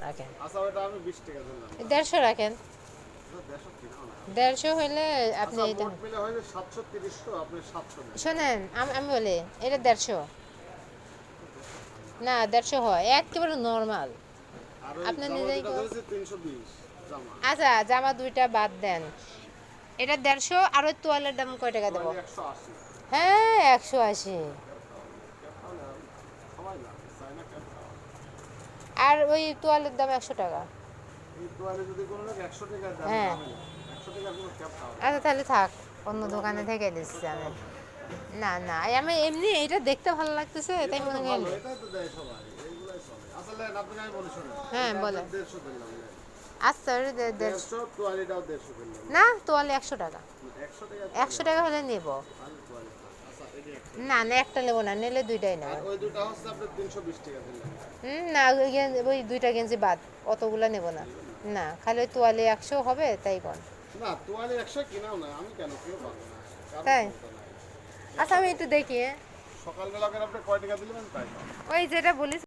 রাখেন, আচ্ছা ওটা আমি 20 টাকা দিলাম। 150 রাখেন। 150 কিনা না। 150 হইলে আপনি আচ্ছা এটা মোট মিলে হইবে 730, তো আপনি 700 দেন। শোনেন, আমি বলি এটা 150 না, 150 হয় একেবারে নর্মাল। আর ওই আপনি জামা নিজেই যেটা ধরেছে 320 জামা। আচ্ছা, জামা দুইটা বাদ দেন, এটা 150। আর ওই তোয়ালের দাম কয় টাকা দেবো? তোয়ালে 180। হ্যাঁ, 180। তাহলে সবাই না চাই না কেন? আর ওই তোয়ালের দাম 100 টাকা। এই তোয়ালে যদি কোনো লোক 100 টাকা দেন, হ্যাঁ, আমি 100 টাকার কোনো ক্যাপ খাওয়া না। আচ্ছা তাহলে থাক, অন্য দোকানে থেকে দিচ্ছি আমি। না না, আমি এমনি এটা দেখতে ভালো লাগতেছে তাই এটা মনে তো করি। ভালো, এটাই তো দেয় সবাই, এইগুলাই চলে। আসলে আপনাকে আমি বলি শুনুন, হ্যাঁ, এটা বলেন। আপনার 150 দিলাম। আচ্ছা, ওটা 150। 150 তোয়ালিটাও 150 দিলাম। না, তোয়ালে 100 টাকা। 100 টাকা 100 টাকা হলে নেব। তাহলে তোয়ালি থাক। আচ্ছা এই একটা। না না, একটা নেবো না, নিলে দুইটাই নেব। আর ওই দুটো হচ্ছে আপনার 320 টাকা দিলাম। না, ওই দুইটা গেঞ্জি বাদ, অতগুলা নেব না। না, খালি ওই তোয়ালে 100 হবে তাই কোন। না তোয়ালি 100 কিনাও না, আমি কেন কেউ পাবো না, কারণ তাই? ক্ষমতা নাই। আচ্ছা, আমি একটু দেখি। সকালবেলা করে আপনি কয় টাকা দিলেন তাই। ওই যেটা বলি